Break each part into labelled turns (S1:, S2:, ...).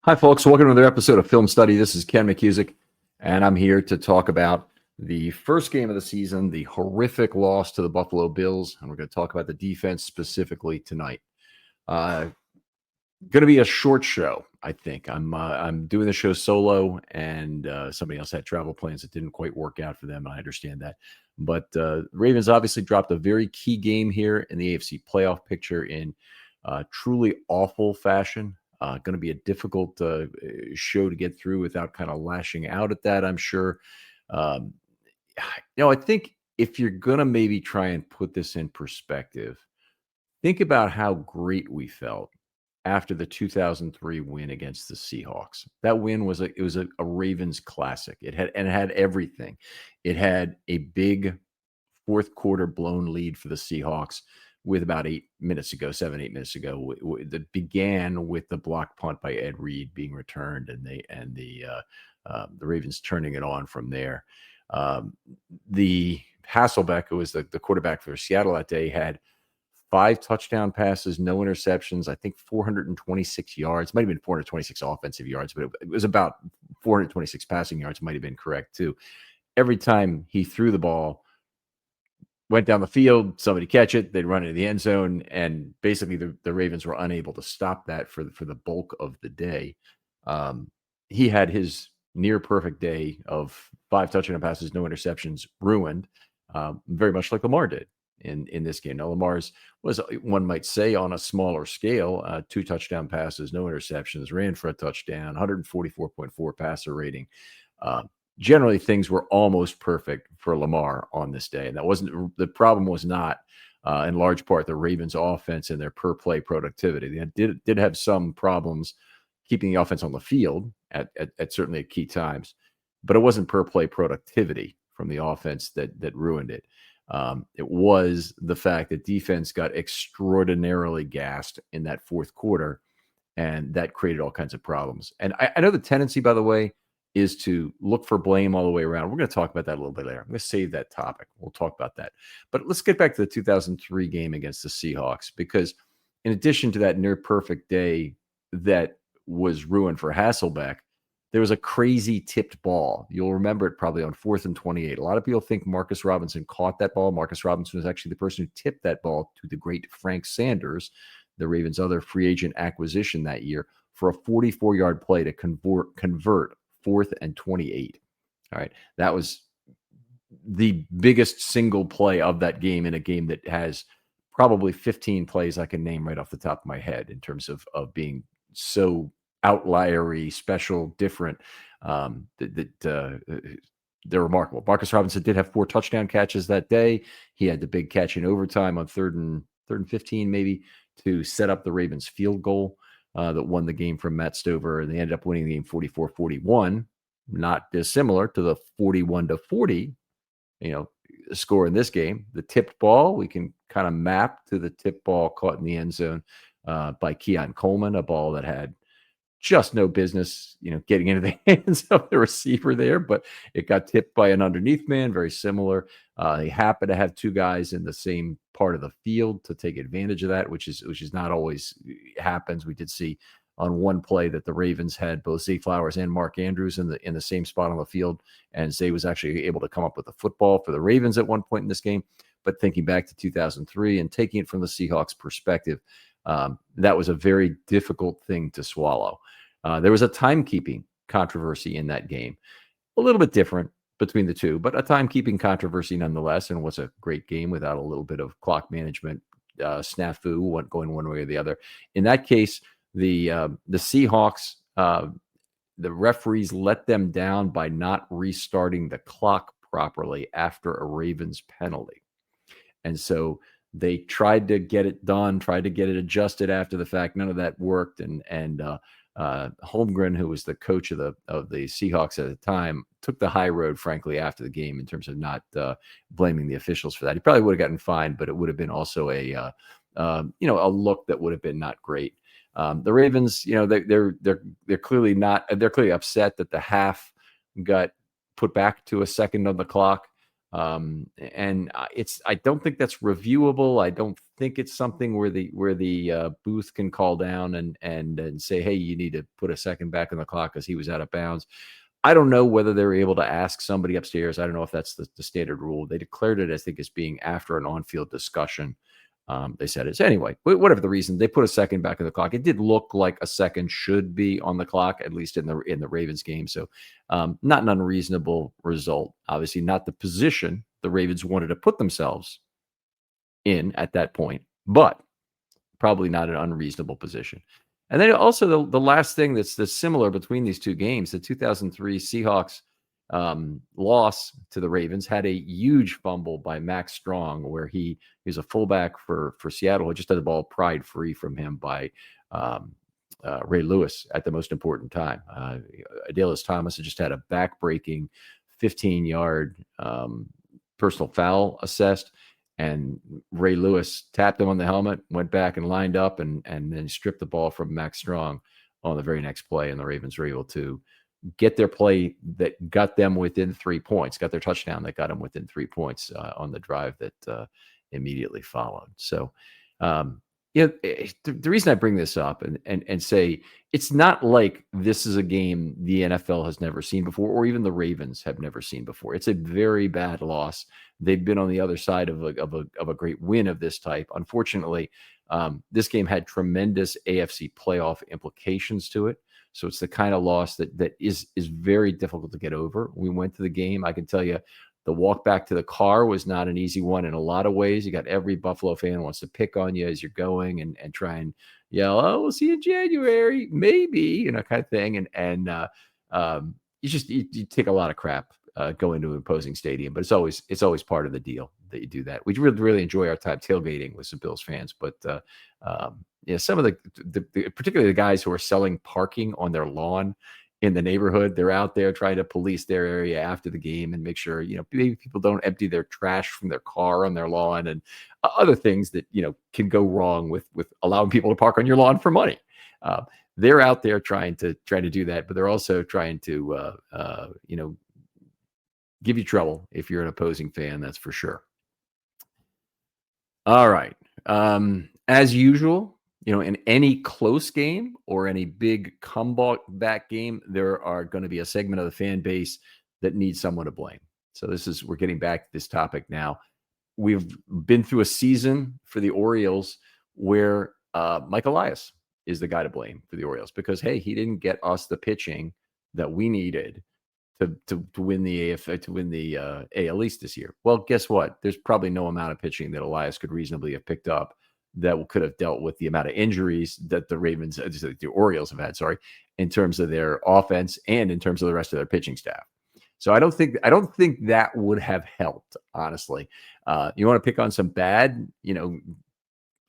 S1: Hi, folks. Welcome to another episode of Film Study. This is Ken McKusick, and I'm here to talk about the first game of the season, the horrific loss to the Buffalo Bills, and we're going to talk about the defense specifically tonight. Going to be a short show, I think. I'm doing the show solo, and somebody else had travel plans that didn't quite work out for them. I understand that, but Ravens obviously dropped a very key game here in the AFC playoff picture in truly awful fashion. Going to be a difficult show to get through without kind of lashing out at that, I'm sure. Um, I think if you're going to maybe try and put this in perspective, think about how great we felt after the 2003 win against the Seahawks. That win was a Ravens classic. It had everything. It had a big fourth quarter blown lead for the Seahawks with about 8 minutes ago, 7, 8 minutes ago, that began with the block punt by Ed Reed being returned, and the Ravens turning it on from there. The Hasselbeck, who was the quarterback for Seattle that day, had 5 touchdown passes, no interceptions. I think 426 yards. Might have been 426 offensive yards, but it was about 426 passing yards. Might have been correct too. Every time he threw the ball, went down the field, somebody catch it, they'd run into the end zone, and basically the Ravens were unable to stop that for the bulk of the day. He had his near perfect day of 5 touchdown passes, no interceptions, ruined, very much like Lamar did in this game. Now, Lamar's was, one might say, on a smaller scale, 2 touchdown passes, no interceptions, ran for a touchdown, 144.4 passer rating. Generally, things were almost perfect for Lamar on this day. And that wasn't the problem, was not in large part the Ravens offense and their per play productivity. They did have some problems keeping the offense on the field at certainly at key times, but it wasn't per play productivity from the offense that ruined it. It was the fact that defense got extraordinarily gassed in that fourth quarter, and that created all kinds of problems. And I know the tendency, by the way, is to look for blame all the way around. We're going to talk about that a little bit later. I'm going to save that topic. We'll talk about that. But let's get back to the 2003 game against the Seahawks, because in addition to that near perfect day that was ruined for Hasselbeck, there was a crazy tipped ball. You'll remember it probably on 4th and 28. A lot of people think Marcus Robinson caught that ball. Marcus Robinson was actually the person who tipped that ball to the great Frank Sanders, the Ravens' other free agent acquisition that year, for a 44-yard play to convert 4th and 28. All right. That was the biggest single play of that game, in a game that has probably 15 plays I can name right off the top of my head in terms of being so outliery, special, different. They're remarkable. Marcus Robinson did have 4 touchdown catches that day. He had the big catch in overtime on 3rd and 15, maybe, to set up the Ravens field goal that won the game from Matt Stover, and they ended up winning the game 44-41, not dissimilar to the 41-40, score in this game. The tipped ball, we can kind of map to the tipped ball caught in the end zone by Keon Coleman, a ball that had just no business, getting into the hands of the receiver there, but it got tipped by an underneath man, very similar. They happen to have 2 guys in the same part of the field to take advantage of that, which is not always happens. We did see on one play that the Ravens had both Zay Flowers and Mark Andrews in the same spot on the field, and Zay was actually able to come up with the football for the Ravens at one point in this game. But thinking back to 2003 and taking it from the Seahawks perspective, that was a very difficult thing to swallow. There was a timekeeping controversy in that game, a little bit different between the two, but a timekeeping controversy nonetheless, and was a great game without a little bit of clock management snafu going one way or the other. In that case, the Seahawks, the referees let them down by not restarting the clock properly after a Ravens penalty. And so they tried to get it done, tried to get it adjusted after the fact. None of that worked. And Holmgren, who was the coach of the Seahawks at the time, took the high road, frankly, after the game in terms of not blaming the officials for that. He probably would have gotten fined, but it would have been also a look that would have been not great. The Ravens, they're clearly not. They're clearly upset that the half got put back to a second on the clock. I don't think that's reviewable. I don't think it's something where the booth can call down and say, hey, you need to put a second back in the clock because he was out of bounds. I don't know whether they were able to ask somebody upstairs. I don't know if that's the standard rule. They declared it, I think, as being after an on-field discussion. They said it's anyway, whatever the reason, they put a second back in the clock. It did look like a second should be on the clock, at least in the Ravens game. So not an unreasonable result. Obviously not the position the Ravens wanted to put themselves in at that point, but probably not an unreasonable position. And then also the last thing that's similar between these two games, the 2003 Seahawks loss to the Ravens had a huge fumble by Max Strong, where he was a fullback for Seattle, who just had the ball pried free from him by Ray Lewis at the most important time. Adelius Thomas had just had a back-breaking 15-yard personal foul assessed, and Ray Lewis tapped him on the helmet, went back and lined up, and then stripped the ball from Max Strong on the very next play, and the Ravens were able to get their play that got them within 3 points, got their touchdown that got them within 3 points on the drive that immediately followed. So, the reason I bring this up and say it's not like this is a game the NFL has never seen before, or even the Ravens have never seen before. It's a very bad loss. They've been on the other side of a great win of this type. Unfortunately, this game had tremendous AFC playoff implications to it. So it's the kind of loss that is very difficult to get over. We went to the game. I can tell you the walk back to the car was not an easy one in a lot of ways. You got every Buffalo fan wants to pick on you as you're going and try and yell, "Oh, we'll see you in January, maybe," kind of thing. You take a lot of crap going to an opposing stadium, but it's always part of the deal that you do that. We really enjoy our time tailgating with some Bills fans, but some of the particularly the guys who are selling parking on their lawn in the neighborhood, they're out there trying to police their area after the game and make sure, maybe people don't empty their trash from their car on their lawn and other things that, can go wrong with allowing people to park on your lawn for money. They're out there trying to do that, but they're also trying to, give you trouble if you're an opposing fan. That's for sure. All right. As usual, in any close game or any big comeback game, there are going to be a segment of the fan base that needs someone to blame. So we're getting back to this topic now. We've been through a season for the Orioles where Mike Elias is the guy to blame for the Orioles because, hey, he didn't get us the pitching that we needed to win the AL East this year. Well, guess what? There's probably no amount of pitching that Elias could reasonably have picked up that could have dealt with the amount of injuries that the Orioles have had, in terms of their offense and in terms of the rest of their pitching staff. So I don't think that would have helped, honestly. You want to pick on some bad,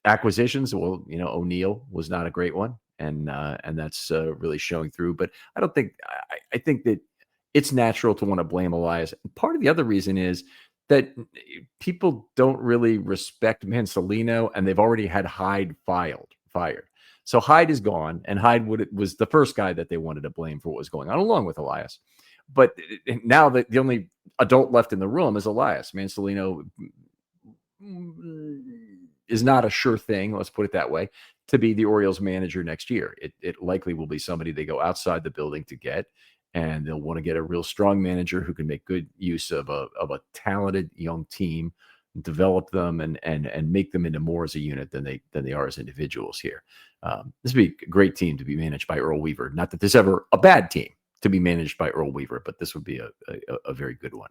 S1: acquisitions? Well, O'Neill was not a great one, and that's really showing through. But I think that it's natural to want to blame Elias. Part of the other reason is that people don't really respect Mansolino, and they've already had Hyde fired. So Hyde is gone, and Hyde was the first guy that they wanted to blame for what was going on, along with Elias. But now that the only adult left in the room is Elias. Mansolino is not a sure thing, let's put it that way, to be the Orioles manager next year. It likely will be somebody they go outside the building to get, and they'll want to get a real strong manager who can make good use of a talented young team, develop them, and make them into more as a unit than they are as individuals here. This would be a great team to be managed by Earl Weaver. Not that there's ever a bad team to be managed by Earl Weaver, but this would be a very good one.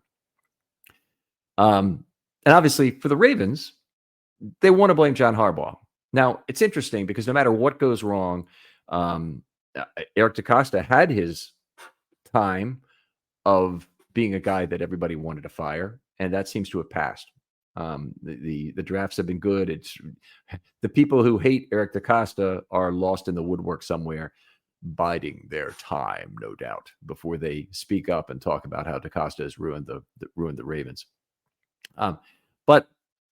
S1: And obviously for the Ravens, they want to blame John Harbaugh. Now, it's interesting because no matter what goes wrong, Eric DaCosta had his time of being a guy that everybody wanted to fire, and that seems to have passed. The drafts have been good. It's the people who hate Eric DaCosta are lost in the woodwork somewhere, biding their time, no doubt, before they speak up and talk about how DaCosta has ruined the Ravens. But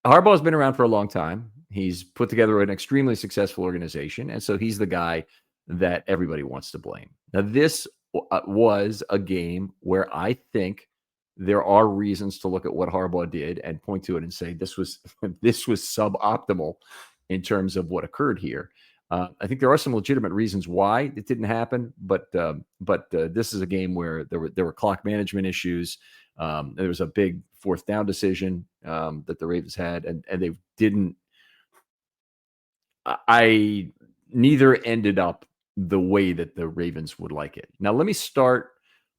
S1: Harbaugh has been around for a long time. He's put together an extremely successful organization, and so he's the guy that everybody wants to blame. Now, this was a game where I think there are reasons to look at what Harbaugh did and point to it and say this was this was suboptimal in terms of what occurred here. I think there are some legitimate reasons why it didn't happen, but this is a game where there were clock management issues. There was a big fourth down decision that the Ravens had, and they didn't. I neither ended up the way that the Ravens would like it. Now, let me start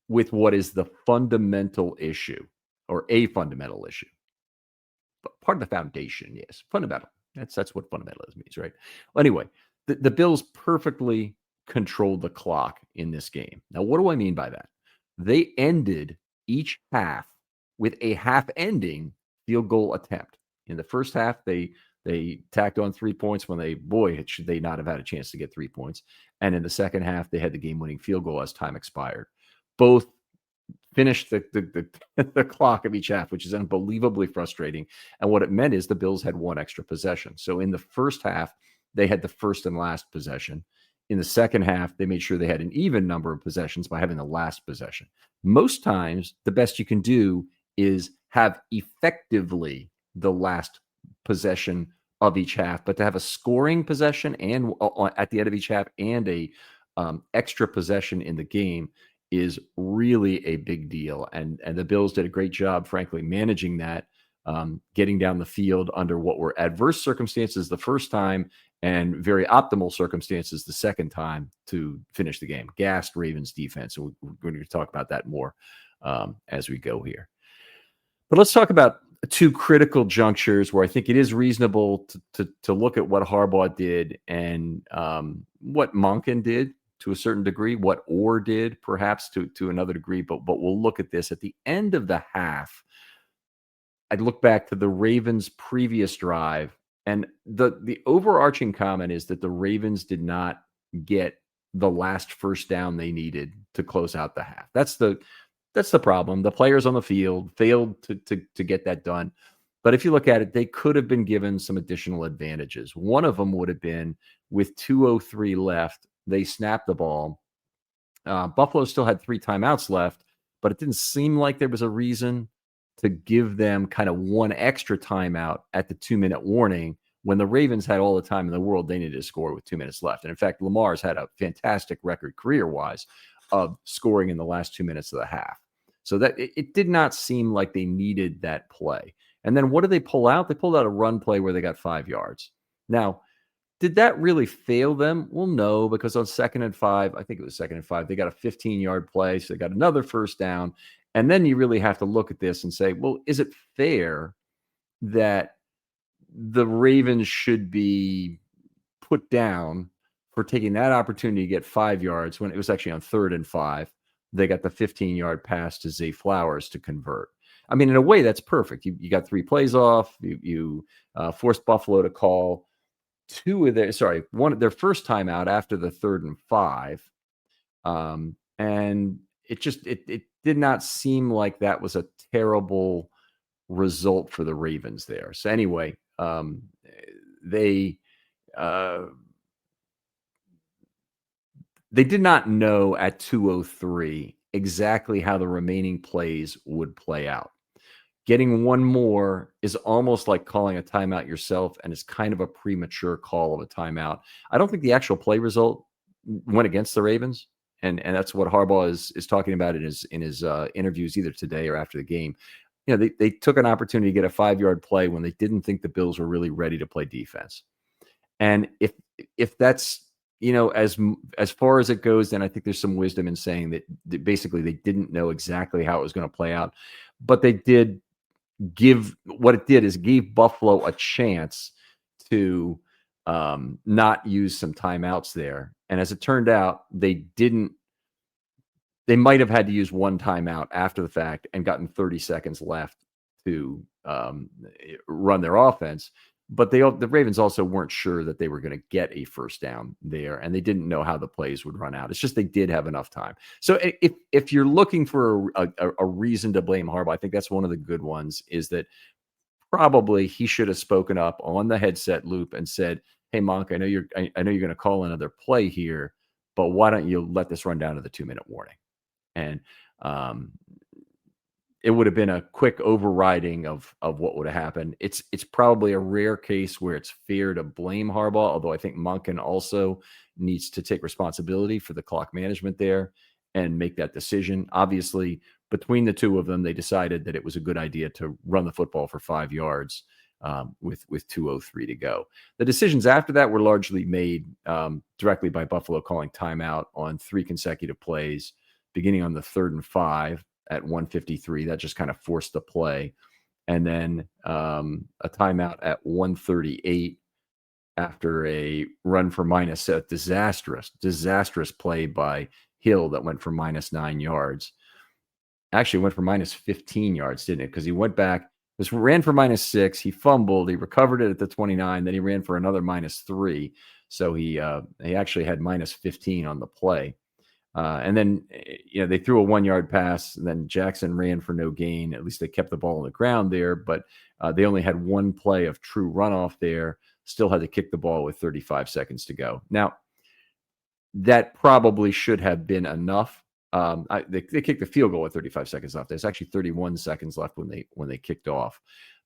S1: with what is the fundamental issue, or a fundamental issue. But part of the foundation, yes, fundamental. That's what fundamentalism means, right? Well, anyway, the Bills perfectly controlled the clock in this game. Now, what do I mean by that? They ended each half with a half-ending field goal attempt. In the first half, they tacked on 3 points when should they not have had a chance to get 3 points. And in the second half, they had the game-winning field goal as time expired. Both finished the clock of each half, which is unbelievably frustrating. And what it meant is the Bills had one extra possession. So in the first half, they had the first and last possession. In the second half, they made sure they had an even number of possessions by having the last possession. Most times, the best you can do is have effectively the last possession of each half, but to have a scoring possession and at the end of each half and a extra possession in the game is really a big deal. And the Bills did a great job, frankly, managing that, getting down the field under what were adverse circumstances the first time and very optimal circumstances the second time to finish the game. Gassed Ravens defense. So we're going to talk about that more as we go here. But let's talk about two critical junctures where I think it is reasonable to look at what Harbaugh did and what Monken did to a certain degree, what Orr did perhaps to another degree, but we'll look at this at the end of the half. I'd look back to the Ravens' previous drive, and the overarching comment is that the Ravens did not get the last first down they needed to close out the half. That's the problem. The players on the field failed to get that done. But if you look at it, they could have been given some additional advantages. One of them would have been with 2:03 left, they snapped the ball. Buffalo still had 3 timeouts left, but it didn't seem like there was a reason to give them kind of one extra timeout at the 2-minute warning when the Ravens had all the time in the world they needed to score with 2 minutes left. And in fact, Lamar's had a fantastic record career-wise of scoring in the last 2 minutes of the half. So that it did not seem like they needed that play. And then what did they pull out? They pulled out a run play where they got 5 yards. Now, did that really fail them? Well, no, because on 2nd and 5, I think it was 2nd and 5, they got a 15-yard play, so they got another first down. And then you really have to look at this and say, well, is it fair that the Ravens should be put down for taking that opportunity to get 5 yards when it was actually on 3rd and 5? They got the 15-yard pass to Zay Flowers to convert. I mean, in a way, that's perfect. You got 3 plays off. You forced Buffalo to call their first timeout after the 3rd and 5. And it did not seem like that was a terrible result for the Ravens there. So anyway, they did not know at 2:03 exactly how the remaining plays would play out. Getting one more is almost like calling a timeout yourself, and it's kind of a premature call of a timeout. I don't think the actual play result went against the Ravens, and that's what Harbaugh is talking about in his interviews either today or after the game. You know, they took an opportunity to get a 5-yard play when they didn't think the Bills were really ready to play defense. And if that's, you know, as far as it goes, then I think there's some wisdom in saying that basically they didn't know exactly how it was going to play out, but they did gave Buffalo a chance to not use some timeouts there. And as it turned out, they might have had to use one timeout after the fact and gotten 30 seconds left to run their offense. But the Ravens also weren't sure that they were going to get a first down there, and they didn't know how the plays would run out. It's just they did have enough time. So if you're looking for a reason to blame Harbaugh, I think that's one of the good ones, is that probably he should have spoken up on the headset loop and said, "Hey, Monk, I know you're going to call another play here, but why don't you let this run down to the 2-minute warning?" And it would have been a quick overriding of what would have happened. It's probably a rare case where it's fair to blame Harbaugh, although I think Monken also needs to take responsibility for the clock management there and make that decision. Obviously, between the two of them, they decided that it was a good idea to run the football for 5 yards with 2:03 to go. The decisions after that were largely made directly by Buffalo calling timeout on 3 consecutive plays, beginning on the 3rd and 5 at 1:53. That just kind of forced the play. And then a timeout at 1:38 after a run for minus, a disastrous play by Hill that went for -9 yards. Actually went for -15 yards, didn't it? Because he went back, this ran for -6. He fumbled. He recovered it at the 29. Then he ran for another -3. So he actually had -15 on the play. And then, they threw a 1-yard pass, and then Jackson ran for no gain. At least they kept the ball on the ground there, but they only had one play of true runoff there. Still had to kick the ball with 35 seconds to go. Now, that probably should have been enough. They kicked the field goal with 35 seconds left. There's actually 31 seconds left when they kicked off.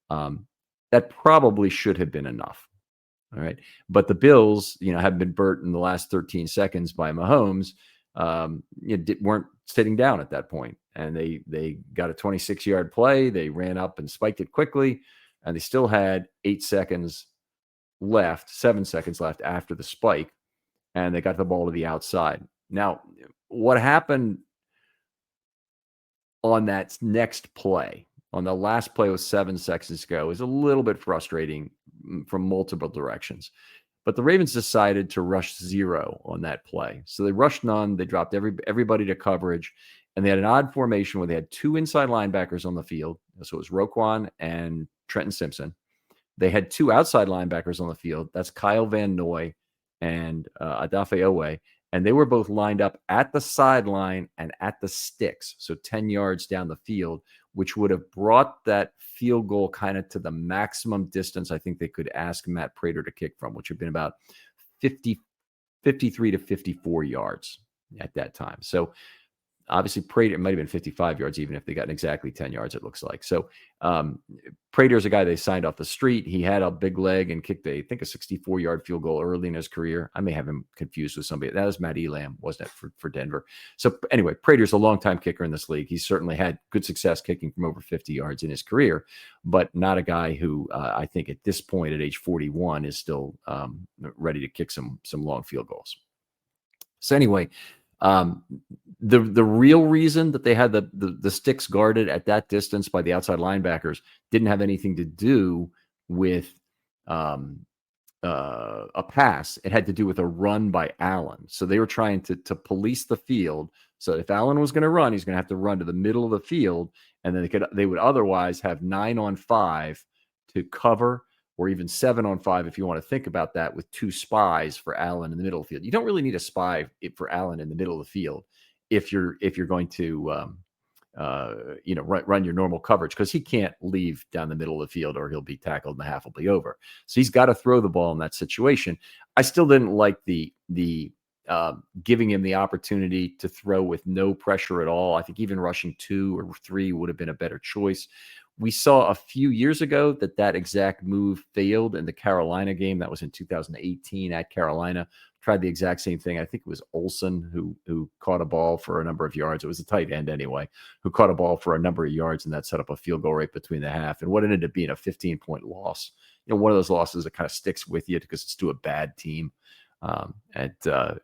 S1: That probably should have been enough. All right, but the Bills, have been burnt in the last 13 seconds by Mahomes. Weren't sitting down at that point, and they got a 26-yard play. They ran up and spiked it quickly, and they still had 7 seconds left after the spike, and they got the ball to the outside. Now, what happened on that next play, on the last play with 7 seconds to go, is a little bit frustrating from multiple directions. But the Ravens decided to rush 0 on that play. So they rushed none. They dropped everybody to coverage. And they had an odd formation where they had 2 inside linebackers on the field. So it was Roquan and Trenton Simpson. They had 2 outside linebackers on the field. That's Kyle Van Noy and Adafe Owe. And they were both lined up at the sideline and at the sticks, so 10 yards down the field, which would have brought that field goal kind of to the maximum distance I think they could ask Matt Prater to kick from, which would have been about 53 to 54 yards at that time. So obviously Prater, it might have been 55 yards even if they got exactly 10 yards, it looks like. So Prater's a guy they signed off the street. He had a big leg and kicked a 64-yard field goal early in his career. I may have him confused with somebody. That was Matt Elam, wasn't it, for Denver? So anyway, Prater's a longtime kicker in this league. He's certainly had good success kicking from over 50 yards in his career, but not a guy who I think at this point at age 41 is still ready to kick some long field goals. So anyway, the real reason that they had the sticks guarded at that distance by the outside linebackers didn't have anything to do with a pass. It had to do with a run by Allen. So they were trying to police the field. So if Allen was going to run, he's going to have to run to the middle of the field, and then they would otherwise have 9-on-5 to cover, or even 7-on-5 if you want to think about that, with 2 spies for Allen in the middle of the field. You don't really need a spy for Allen in the middle of the field if you're going to run your normal coverage, because he can't leave down the middle of the field or he'll be tackled and the half will be over. So he's got to throw the ball in that situation. I still didn't like the giving him the opportunity to throw with no pressure at all. I think even rushing 2 or 3 would have been a better choice. We saw a few years ago that exact move failed in the Carolina game. That was in 2018 at Carolina. Tried the exact same thing. I think it was Olsen who caught a ball for a number of yards. It was a tight end anyway, who caught a ball for a number of yards, and that set up a field goal right between the half. And what ended up being a 15-point loss. One of those losses that kind of sticks with you because it's to a bad team. The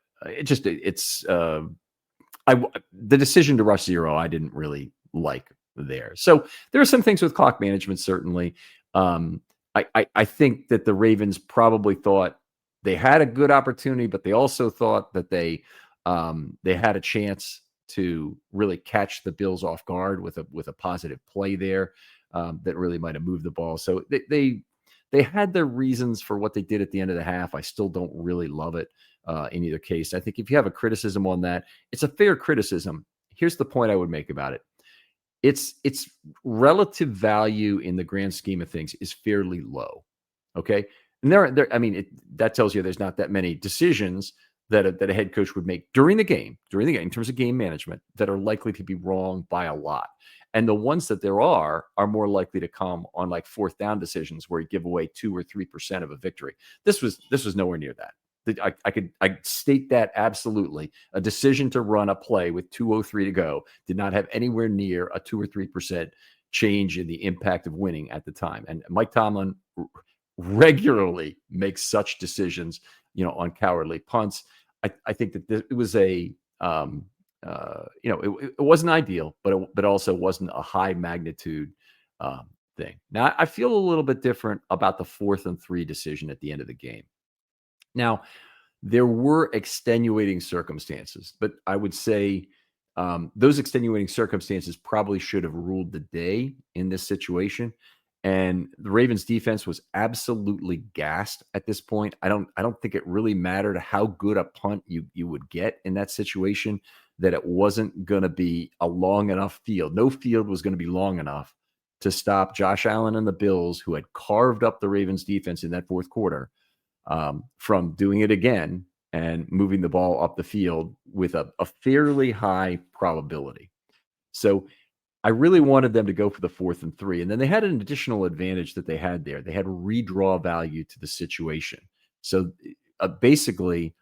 S1: decision to rush 0, I didn't really like there. So there are some things with clock management, certainly. I think that the Ravens probably thought they had a good opportunity, but they also thought that they had a chance to really catch the Bills off guard with a positive play there that really might have moved the ball. So they had their reasons for what they did at the end of the half. I still don't really love it in either case. I think if you have a criticism on that, it's a fair criticism. Here's the point I would make about it. Its relative value in the grand scheme of things is fairly low. Okay. And that tells you there's not that many decisions that a head coach would make during the game, in terms of game management, that are likely to be wrong by a lot. And the ones that there are more likely to come on like fourth down decisions where you give away 2 or 3% of a victory. This was nowhere near that. I state that absolutely. A decision to run a play with 2:03 to go did not have anywhere near a 2 or 3% change in the impact of winning at the time. And Mike Tomlin regularly makes such decisions, on cowardly punts. I think that it was it wasn't ideal, but also wasn't a high magnitude thing. Now I feel a little bit different about the 4th and 3 decision at the end of the game. Now, there were extenuating circumstances, but I would say those extenuating circumstances probably should have ruled the day in this situation. And the Ravens defense was absolutely gassed at this point. I don't think it really mattered how good a punt you would get in that situation, that it wasn't going to be a long enough field. No field was going to be long enough to stop Josh Allen and the Bills, who had carved up the Ravens defense in that fourth quarter, from doing it again and moving the ball up the field with a fairly high probability. So I really wanted them to go for the 4th and 3. And then they had an additional advantage that they had there. They had redraw value to the situation. So basically,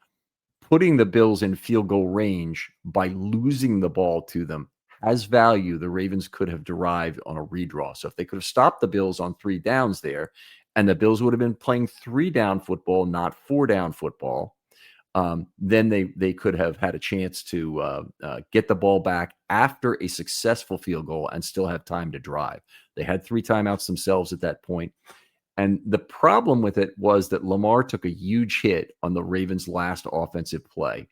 S1: putting the Bills in field goal range by losing the ball to them has value the Ravens could have derived on a redraw. So if they could have stopped the Bills on 3 downs there, and the Bills would have been playing 3-down football, not 4-down football, then they could have had a chance to get the ball back after a successful field goal and still have time to drive. They had 3 timeouts themselves at that point. And the problem with it was that Lamar took a huge hit on the Ravens' last offensive play.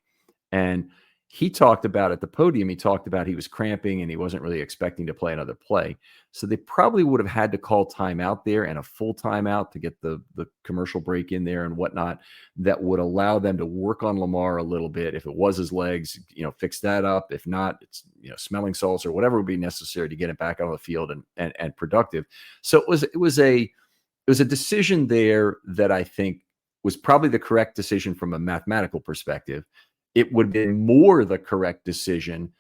S1: And he talked about at the podium, he was cramping and he wasn't really expecting to play another play. So they probably would have had to call timeout there, and a full timeout to get the commercial break in there and whatnot, that would allow them to work on Lamar a little bit. If it was his legs, fix that up. If not, it's, smelling salts or whatever would be necessary to get it back on the field and productive. So it was a decision there that I think was probably the correct decision from a mathematical perspective. It would have been more the correct decision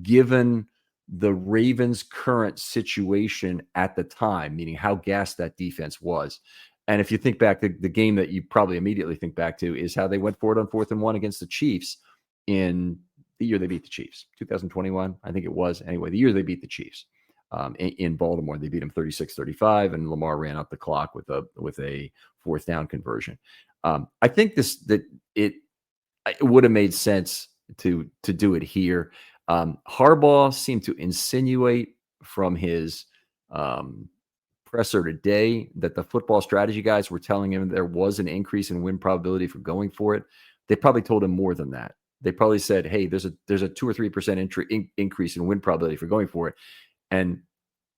S1: given the Ravens' current situation at the time, meaning how gassed that defense was. And if you think back, the game that you probably immediately think back to is how they went for it on 4th and 1 against the Chiefs in the year they beat the Chiefs, 2021, I think it was. Anyway, the year they beat the Chiefs in Baltimore, they beat them 36-35, and Lamar ran up the clock with a 4th down conversion. I think it would have made sense to do it here. Harbaugh seemed to insinuate from his presser today that the football strategy guys were telling him there was an increase in win probability for going for it. They probably told him more than that. They probably said, "Hey, there's a 2 or 3% increase in win probability for going for it." And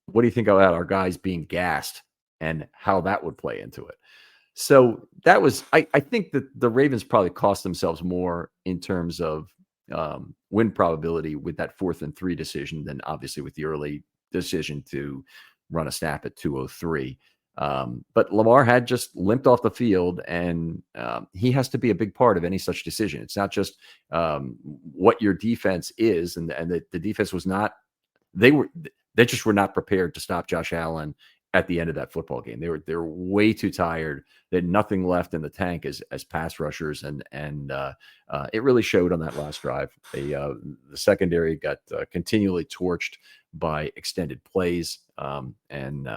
S1: what do you think about our guys being gassed and how that would play into it? So that was, I think that the Ravens probably cost themselves more in terms of win probability with that 4th and 3 decision than obviously with the early decision to run a snap at 2:03. But Lamar had just limped off the field, and he has to be a big part of any such decision. It's not just what your defense is, and the defense was not. They just were not prepared to stop Josh Allen at the end of that football game. They were way too tired. They had nothing left in the tank as pass rushers, and it really showed on that last drive. The secondary got continually torched by extended plays, and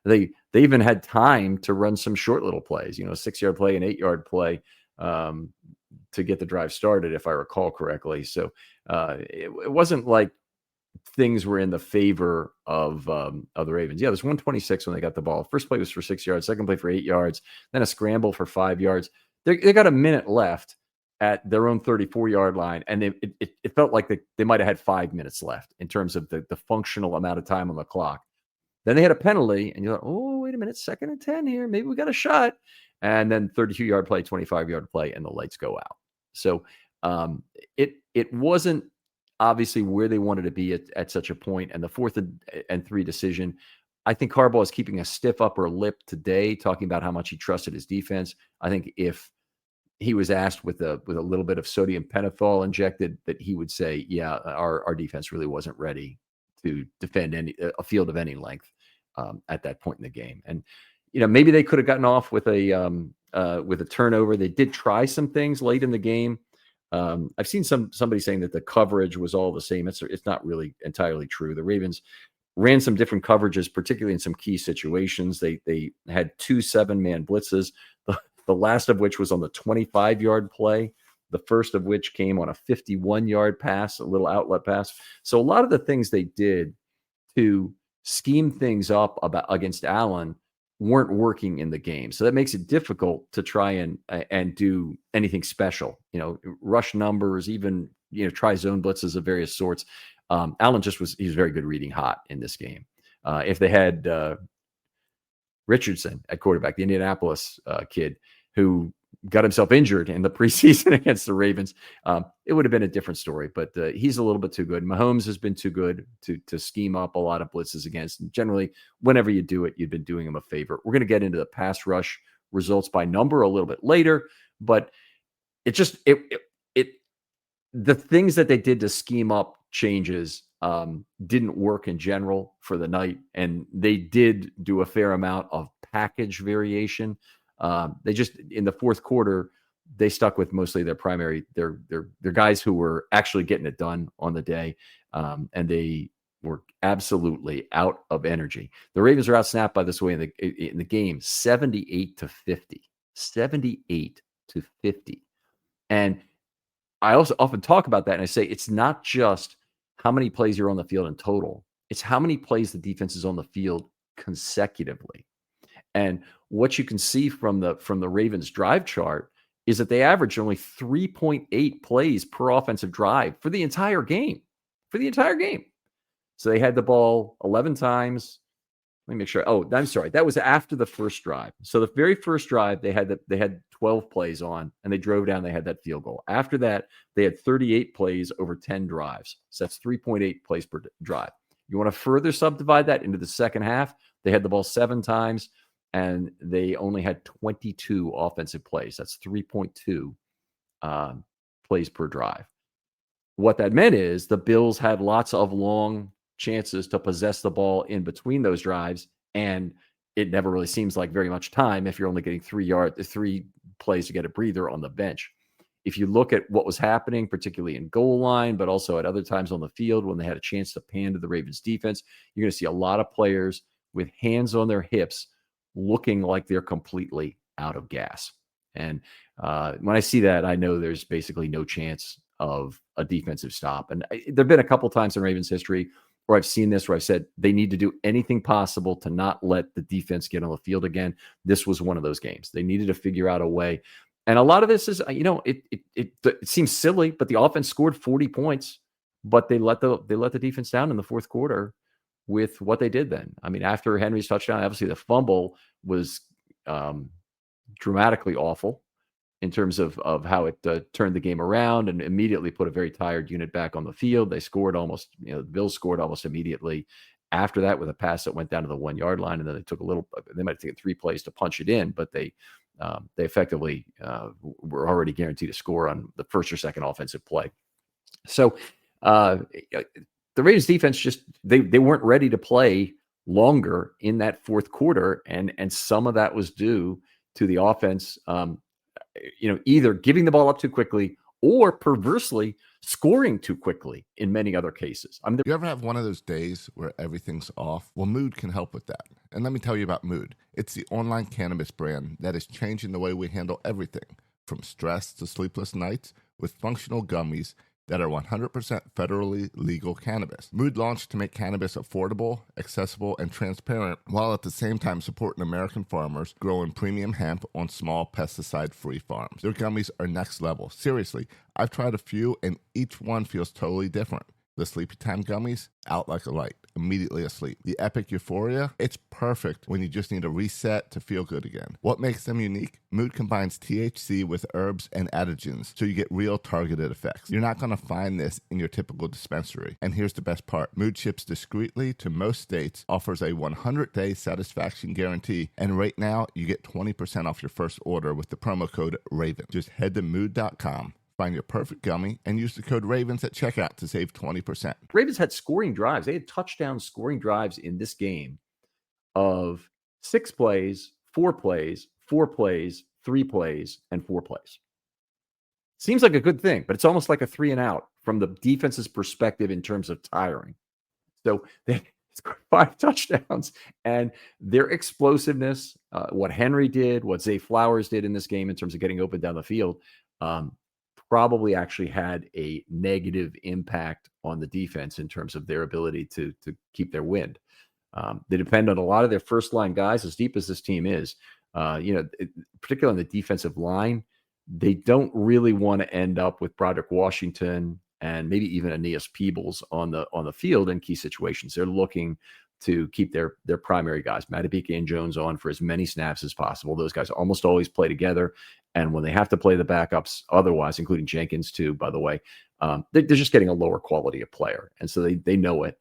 S1: they even had time to run some short little plays. A 6-yard play, an 8-yard play, to get the drive started, if I recall correctly. So it wasn't like things were in the favor of the Ravens. Yeah, it was 126 when they got the ball. First play was for 6 yards, second play for 8 yards, then a scramble for 5 yards. They got a minute left at their own 34-yard line, and it felt like they might have had 5 minutes left in terms of the functional amount of time on the clock. Then they had a penalty, and you're like, oh, wait a minute, 2nd and 10 here. Maybe we got a shot. And then 32-yard play, 25-yard play, and the lights go out. So it wasn't obviously where they wanted to be at such a point. And the 4th and 3 decision, I think Harbaugh is keeping a stiff upper lip today, talking about how much he trusted his defense. I think if he was asked with a little bit of sodium pentothal injected that he would say, yeah, our defense really wasn't ready to defend a field of any length at that point in the game. And maybe they could have gotten off with a turnover. They did try some things late in the game. I've seen somebody saying that the coverage was all the same. It's not really entirely true. The Ravens ran some different coverages, particularly in some key situations. They had 2 7-man blitzes, the last of which was on the 25-yard play, the first of which came on a 51-yard pass, a little outlet pass. So a lot of the things they did to scheme things up against Allen weren't working in the game. So that makes it difficult to try and do anything special, rush numbers, even, try zone blitzes of various sorts. Allen he was very good reading hot in this game. If they had Richardson at quarterback, the Indianapolis kid who got himself injured in the preseason against the Ravens, it would have been a different story. But he's a little bit too good. Mahomes has been too good to scheme up a lot of blitzes against. And generally, whenever you do it, you've been doing him a favor. We're going to get into the pass rush results by number a little bit later, but the things that they did to scheme up changes didn't work in general for the night, and they did do a fair amount of package variation. They just, in the fourth quarter, they stuck with mostly their guys who were actually getting it done on the day, and they were absolutely out of energy. The Ravens are outsnapped by this way in the game, 78-50, 78-50, and I also often talk about that, and I say it's not just how many plays you're on the field in total; it's how many plays the defense is on the field consecutively. And what you can see from the Ravens drive chart is that they averaged only 3.8 plays per offensive drive for the entire game. So they had the ball 11 times. Let me make sure. Oh, I'm sorry. That was after the first drive. So the very first drive, they had 12 plays on, and they drove down. They had that field goal. After that, they had 38 plays over 10 drives. So that's 3.8 plays per drive. You want to further subdivide that into the second half? They had the ball 7 times, and they only had 22 offensive plays. That's 3.2 plays per drive. What that meant is the Bills had lots of long chances to possess the ball in between those drives, and it never really seems like very much time if you're only getting 3 plays to get a breather on the bench. If you look at what was happening, particularly in goal line, but also at other times on the field when they had a chance to pan to the Ravens defense, you're going to see a lot of players with hands on their hips looking like they're completely out of gas. And when I see that, I know there's basically no chance of a defensive stop. And there have been a couple times in Ravens history where I've seen this, where I've said they need to do anything possible to not let the defense get on the field again. This was one of those games. They needed to figure out a way. And a lot of this is, it seems silly, but the offense scored 40 points, but they let the defense down in the fourth quarter with what they did then. I mean, after Henry's touchdown, obviously the fumble was dramatically awful in terms of how it turned the game around and immediately put a very tired unit back on the field. They scored the Bills scored almost immediately after that with a pass that went down to the 1-yard line. And then they might have taken 3 plays to punch it in, but they effectively were already guaranteed a score on the first or second offensive play. So the Ravens defense just, they weren't ready to play longer in that fourth quarter. And some of that was due to the offense, either giving the ball up too quickly or perversely scoring too quickly in many other cases.
S2: You ever have one of those days where everything's off? Well, Mood can help with that. And let me tell you about Mood. It's the online cannabis brand that is changing the way we handle everything, from stress to sleepless nights, with functional gummies that are 100% federally legal cannabis. Mood launched to make cannabis affordable, accessible, and transparent, while at the same time supporting American farmers growing premium hemp on small pesticide-free farms. Their gummies are next level. Seriously, I've tried a few, and each one feels totally different. The Sleepy Time gummies, out like a light, immediately asleep. The Epic Euphoria, it's perfect when you just need a reset to feel good again. What makes them unique? Mood combines THC with herbs and adaptogens, so you get real targeted effects. You're not going to find this in your typical dispensary. And here's the best part. Mood ships discreetly to most states, offers a 100-day satisfaction guarantee, and right now you get 20% off your first order with the promo code RAVEN. Just head to mood.com. Find your perfect gummy and use the code RAVENS at checkout to save 20%.
S1: Ravens had scoring drives. They had touchdown scoring drives in this game of 6 plays, 4 plays, 4 plays, 3 plays, and 4 plays. Seems like a good thing, but it's almost like a 3 and out from the defense's perspective in terms of tiring. So they scored 5 touchdowns, and their explosiveness, what Henry did, what Zay Flowers did in this game in terms of getting open down the field, probably actually had a negative impact on the defense in terms of their ability to keep their wind. They depend on a lot of their first line guys, as deep as this team is, particularly on the defensive line. They don't really want to end up with Broderick Washington and maybe even Aeneas Peebles on the field in key situations. They're looking to keep their primary guys, Madubuike and Jones, on for as many snaps as possible. Those guys almost always play together. And when they have to play the backups otherwise, including Jenkins too, by the way, they're just getting a lower quality of player. And so they know it.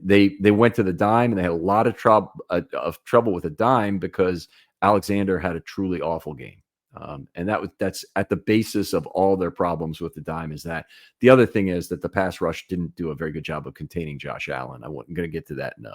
S1: They went to the dime, and they had a lot of trouble with the dime because Alexander had a truly awful game. And that's at the basis of all their problems with the dime. Is that the other thing is that the pass rush didn't do a very good job of containing Josh Allen. I'm going to get to that in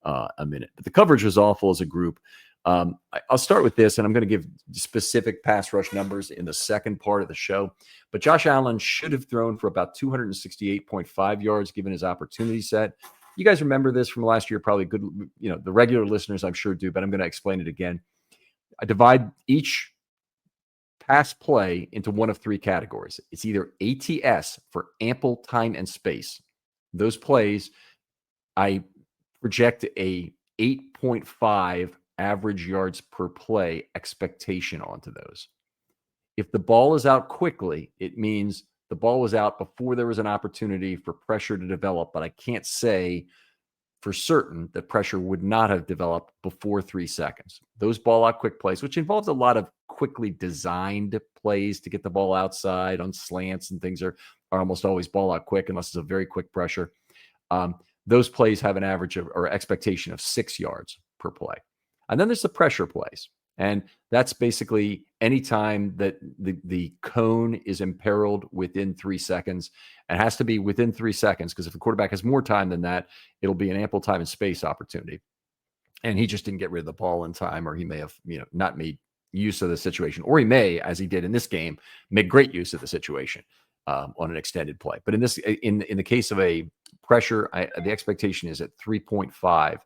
S1: a minute, but the coverage was awful as a group. I'll start with this, and I'm going to give specific pass rush numbers in the second part of the show. But Josh Allen should have thrown for about 268.5 yards given his opportunity set. You guys remember this from last year, probably good. The regular listeners I'm sure do, but I'm going to explain it again. I divide each pass play into one of 3 categories. It's either ATS for ample time and space. Those plays, I project a 8.5 average yards per play expectation onto those. If the ball is out quickly, it means the ball was out before there was an opportunity for pressure to develop, but I can't say for certain that pressure would not have developed before 3 seconds. Those ball out quick plays, which involves a lot of quickly designed plays to get the ball outside on slants and things, are almost always ball out quick unless it's a very quick pressure. Those plays have an average of or expectation of 6 yards per play. And then there's the pressure plays. And that's basically any time that the cone is imperiled within 3 seconds. It has to be within 3 seconds, because if the quarterback has more time than that, it'll be an ample time and space opportunity. And he just didn't get rid of the ball in time, or he may have not made use of the situation, or he may, as he did in this game, make great use of the situation on an extended play. But in the case of a pressure, the expectation is at 3.5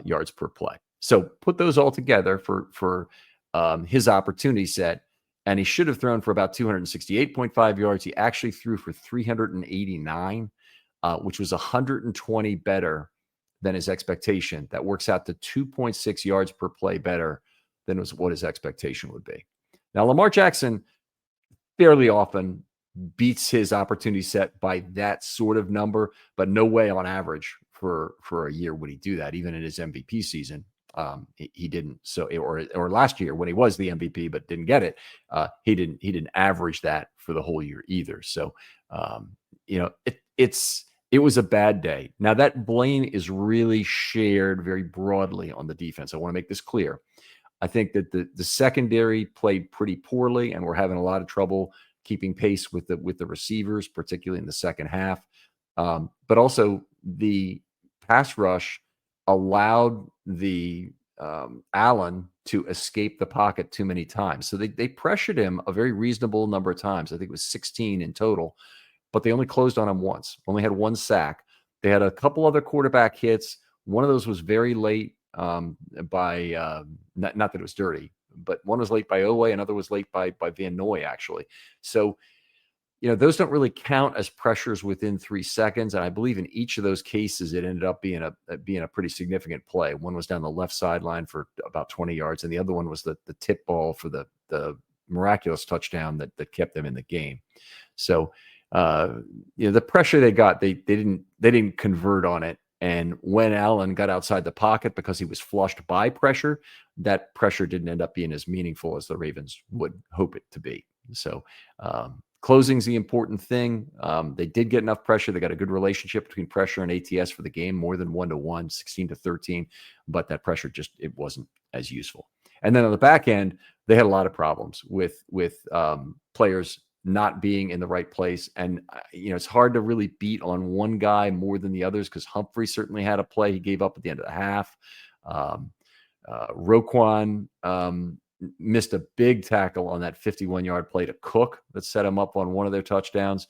S1: yards per play. So put those all together for his opportunity set, and he should have thrown for about 268.5 yards. He actually threw for 389, which was 120 better than his expectation. That works out to 2.6 yards per play better than what his expectation would be. Now, Lamar Jackson fairly often beats his opportunity set by that sort of number, but no way on average for a year would he do that, even in his MVP season. He didn't. So, or last year when he was the MVP but didn't get it, he didn't average that for the whole year either. So, it was a bad day. Now that blame is really shared very broadly on the defense. I want to make this clear. I think that the secondary played pretty poorly, and we're having a lot of trouble keeping pace with the receivers, particularly in the second half. But also the pass rush allowed the Allen to escape the pocket too many times. So they pressured him a very reasonable number of times. I think it was 16 in total, but they only closed on him once. Only had 1 sack. They had a couple other quarterback hits. One of those was very late by not that it was dirty, but one was late by Owe, another was late by Van Noy, actually. So those don't really count as pressures within 3 seconds. And I believe in each of those cases, it ended up being a pretty significant play. One was down the left sideline for about 20 yards. And the other one was the tip ball for the miraculous touchdown that kept them in the game. So the pressure they got, they didn't convert on it. And when Allen got outside the pocket because he was flushed by pressure, that pressure didn't end up being as meaningful as the Ravens would hope it to be. So closing's the important thing. They did get enough pressure. They got a good relationship between pressure and ATS for the game, more than 1-to-1, 16-13. But that pressure it wasn't as useful. And then on the back end, they had a lot of problems with players not being in the right place. And, it's hard to really beat on one guy more than the others because Humphrey certainly had a play he gave up at the end of the half. Roquan missed a big tackle on that 51-yard play to Cook that set him up on one of their touchdowns.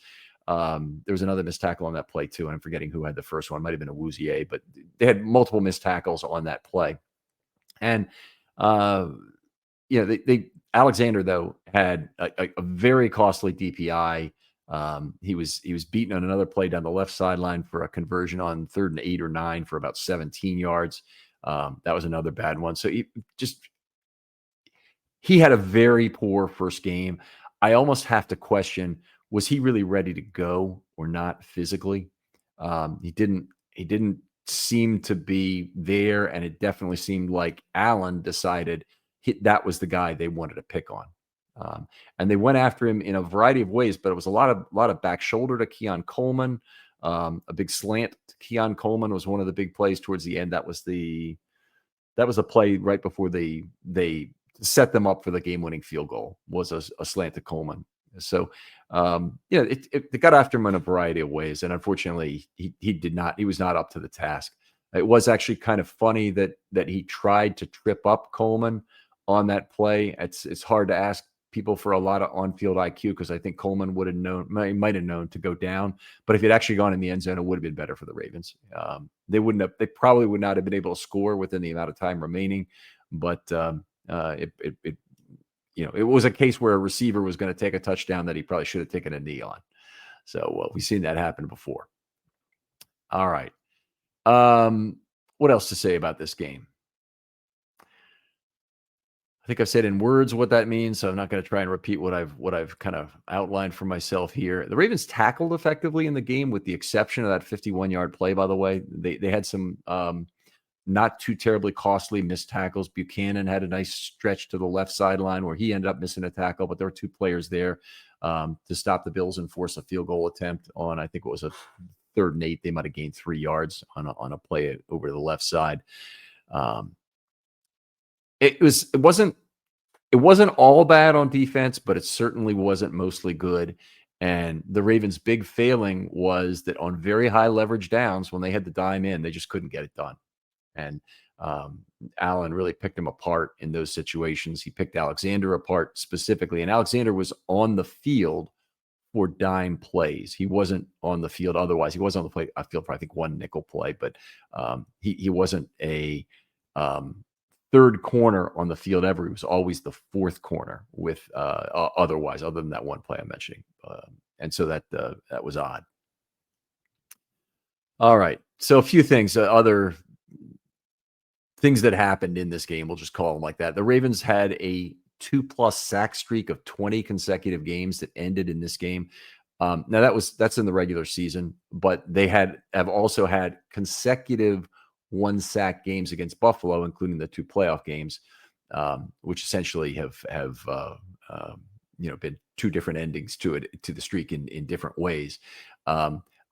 S1: There was another missed tackle on that play too, and I'm forgetting who had the first one. It might have been a Wouzier, but they had multiple missed tackles on that play. And Alexander, though, had a very costly DPI. He was beaten on another play down the left sideline for a conversion on 3rd and 8 or 9 for about 17 yards. That was another bad one. So he had a very poor first game. I almost have to question, was he really ready to go or not physically? He didn't seem to be there, and it definitely seemed like Allen decided that was the guy they wanted to pick on. And they went after him in a variety of ways, but it was a lot of back shoulder to Keon Coleman. A big slant to Keon Coleman was one of the big plays towards the end. That was a play right before they set them up for the game-winning field goal, was a slant to Coleman. So, it got after him in a variety of ways. And unfortunately, he was not up to the task. It was actually kind of funny that he tried to trip up Coleman on that play. It's hard to ask people for a lot of on-field IQ because I think Coleman might have known to go down. But if he'd actually gone in the end zone, it would have been better for the Ravens. They probably would not have been able to score within the amount of time remaining. But it was a case where a receiver was going to take a touchdown that he probably should have taken a knee on. So we've seen that happen before. All right. What else to say about this game? I think I've said in words what that means, so I'm not going to try and repeat what I've kind of outlined for myself here. The Ravens tackled effectively in the game, with the exception of that 51-yard play. By the way, they had some not too terribly costly missed tackles. Buchanan had a nice stretch to the left sideline where he ended up missing a tackle, but there were two players there to stop the Bills and force a field goal attempt on, I think it was a 3rd and 8. They might have gained 3 yards on a play over the left side. It wasn't all bad on defense, but it certainly wasn't mostly good. And the Ravens' big failing was that on very high leverage downs, when they had the dime in, they just couldn't get it done. And Allen really picked him apart in those situations. He picked Alexander apart specifically, and Alexander was on the field for dime plays. He wasn't on the field otherwise. He was on the field for, I think, one nickel play, but he wasn't a third corner on the field ever. He was always the fourth corner with other than that one play I'm mentioning. And so that was odd. All right. So a few things, other things that happened in this game, we'll just call them like that. The Ravens had a 2+ sack streak of 20 consecutive games that ended in this game. Now that's in the regular season, but they have also had consecutive 1-sack games against Buffalo, including the 2 playoff games, which essentially have been 2 different endings to the streak in different ways.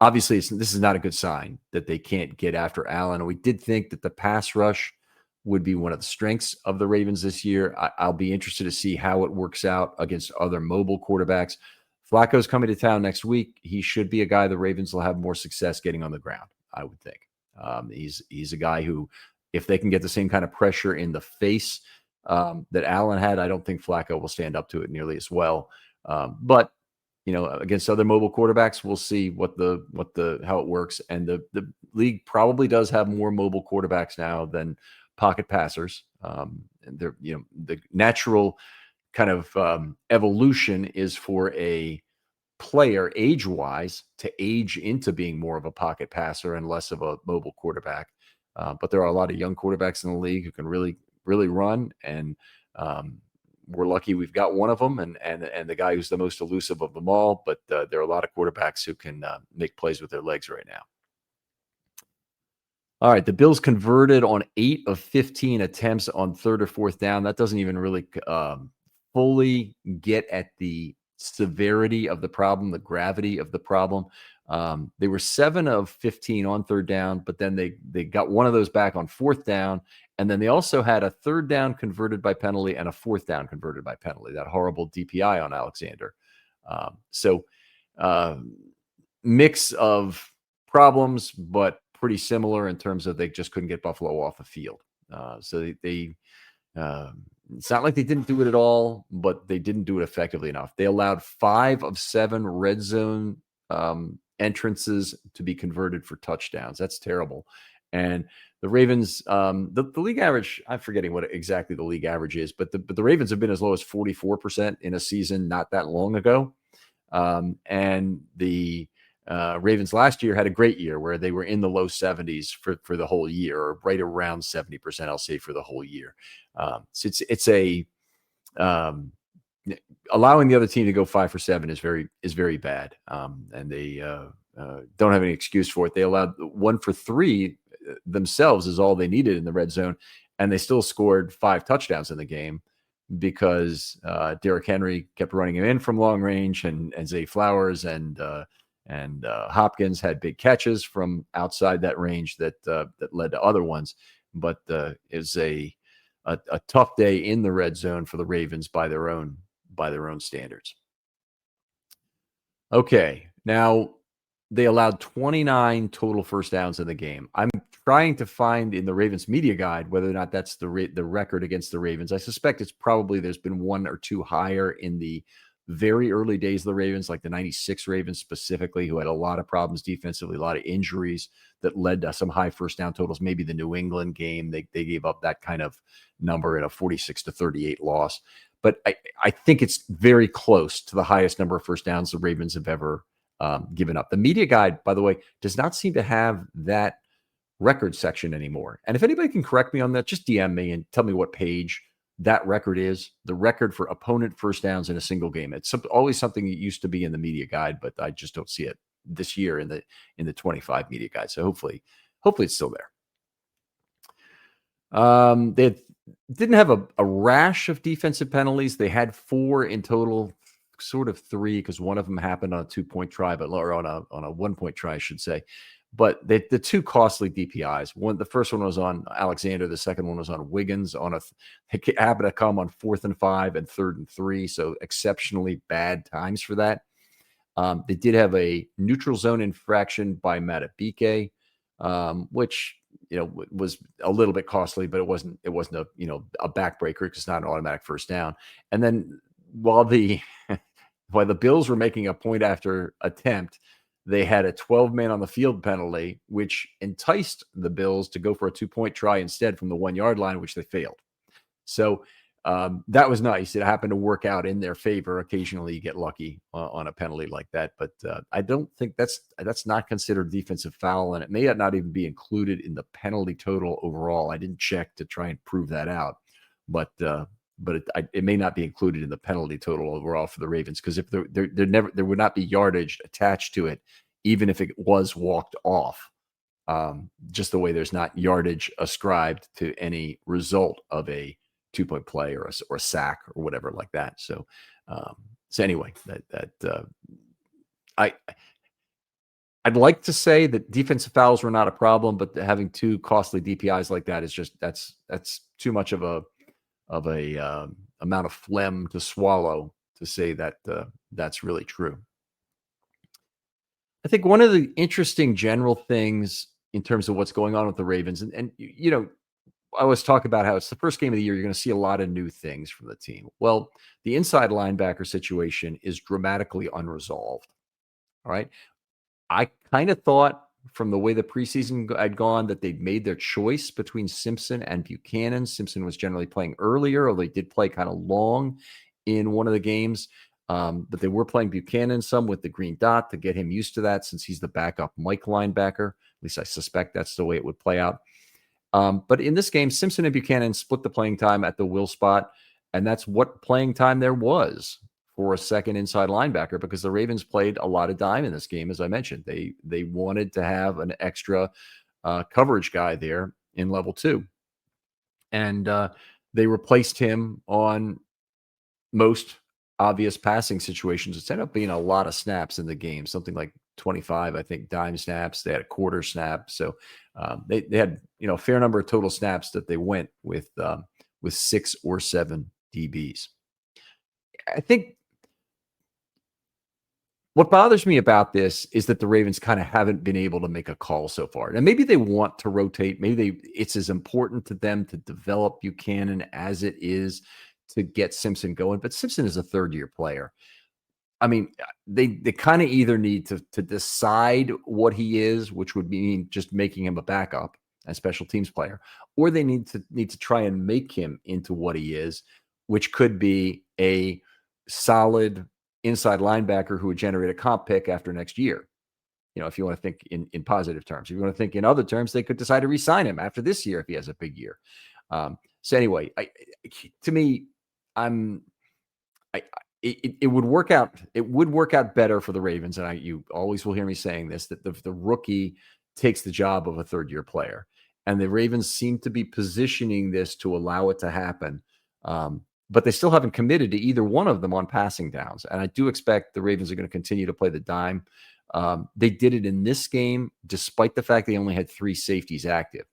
S1: Obviously, this is not a good sign that they can't get after Allen. And we did think that the pass rush would be one of the strengths of the Ravens this year. I'll be interested to see how it works out against other mobile quarterbacks. Flacco's coming to town next week. He should be a guy the Ravens will have more success getting on the ground, I would think. He's a guy who, if they can get the same kind of pressure in the face that Allen had, I don't think Flacco will stand up to it nearly as well. But against other mobile quarterbacks, we'll see how it works. And the league probably does have more mobile quarterbacks now than pocket passers. And they're, the natural kind of evolution is for a player age-wise to age into being more of a pocket passer and less of a mobile quarterback. But there are a lot of young quarterbacks in the league who can really, really run. And we're lucky we've got one of them, and the guy who's the most elusive of them all. But there are a lot of quarterbacks who can make plays with their legs right now. All right, the Bills converted on 8 of 15 attempts on third or fourth down. That doesn't even really fully get at the severity of the problem, the gravity of the problem. They were 7 of 15 on third down, but then they got one of those back on fourth down, and then they also had a third down converted by penalty and a fourth down converted by penalty. That horrible DPI on Alexander. Mix of problems, but pretty similar in terms of they just couldn't get Buffalo off the field. It's not like they didn't do it at all, but they didn't do it effectively enough. They allowed 5 of 7 red zone entrances to be converted for touchdowns. That's terrible. And the Ravens, the league average, I'm forgetting what exactly the league average is, but the Ravens have been as low as 44% in a season not that long ago. And the Ravens last year had a great year where they were in the low 70s for the whole year, or right around 70%, I'll say, for the whole year. So it's allowing the other team to go 5 for 7 is very bad. And they don't have any excuse for it. They allowed 1 for 3 themselves is all they needed in the red zone, and they still scored 5 touchdowns in the game because Derrick Henry kept running him in from long range, and Zay Flowers and Hopkins had big catches from outside that range that led to other ones. But is a tough day in the red zone for the Ravens by their own standards. Okay, now they allowed 29 total first downs in the game. I'm trying to find in the Ravens media guide whether or not that's the record against the Ravens. I suspect it's probably there's been 1 or 2 higher in the very early days of the Ravens, like the 96 Ravens specifically, who had a lot of problems defensively, a lot of injuries that led to some high first down totals. Maybe the New England game, they gave up that kind of number in a 46-38 loss. But I think it's very close to the highest number of first downs the Ravens have ever given up. The media guide, by the way, does not seem to have that record section anymore. And if anybody can correct me on that, just DM me and tell me what page that record is. The record for opponent first downs in a single game. It's always something that used to be in the media guide, but I just don't see it this year in the 25 media guide. So hopefully it's still there. They didn't have a rash of defensive penalties. They had 4 in total, sort of 3 because one of them happened on a 2-point try, or on a 1-point try, I should say. But the 2 costly DPIs. The first one was on Alexander. The second one was on Wiggins. It happened to come on 4th and 5 and 3rd and 3. So exceptionally bad times for that. They did have a neutral zone infraction by Matabike, which was a little bit costly, but it wasn't a backbreaker because it's not an automatic first down. And then while the Bills were making a point after attempt, they had a 12-man on the field penalty, which enticed the Bills to go for a 2-point try instead from the 1-yard line, which they failed. So that was nice. It happened to work out in their favor. Occasionally you get lucky on a penalty like that, but I don't think that's not considered defensive foul, and it may not even be included in the penalty total overall. I didn't check to try and prove that out, but it may not be included in the penalty total overall for the Ravens, because if there would not be yardage attached to it, even if it was walked off. Just the way there's not yardage ascribed to any result of a 2-point play or a sack or whatever like that. So anyway, I'd like to say that defensive fouls were not a problem, but having 2 costly DPIs like that is just that's too much of a amount of phlegm to swallow to say that that's really true. I think one of the interesting general things in terms of what's going on with the Ravens, and I always talk about how it's the first game of the year. You're going to see a lot of new things from the team. Well, the inside linebacker situation is dramatically unresolved. All right. I kind of thought from the way the preseason had gone that they'd made their choice between Simpson and Buchanan. Simpson was generally playing earlier, or they did play kind of long in one of the games. But they were playing Buchanan some with the green dot to get him used to that, since he's the backup Mike linebacker. At least I suspect that's the way it would play out. But in this game, Simpson and Buchanan split the playing time at the will spot. And that's what playing time there was for a second inside linebacker, because the Ravens played a lot of dime in this game. As I mentioned, they wanted to have an extra coverage guy there in level 2. And they replaced him on most obvious passing situations. It's ended up being a lot of snaps in the game, something like 25, I think, dime snaps. They had a quarter snap. So they had, a fair number of total snaps that they went with 6 or 7 DBs. I think what bothers me about this is that the Ravens kind of haven't been able to make a call so far. And maybe they want to rotate. Maybe it's as important to them to develop Buchanan as it is to get Simpson going. But Simpson is a third-year player. I mean, they kind of either need to decide what he is, which would mean just making him a backup, a special teams player, or they need to try and make him into what he is, which could be a solid inside linebacker who would generate a comp pick after next year. If you want to think in positive terms. If you want to think in other terms, they could decide to re-sign him after this year if he has a big year. So anyway, to me, it would work out. It would work out better for the Ravens, and you always will hear me saying this, that the rookie takes the job of a third-year player, and the Ravens seem to be positioning this to allow it to happen. But they still haven't committed to either one of them on passing downs, and I do expect the Ravens are going to continue to play the dime. They did it in this game, despite the fact they only had 3 safeties active,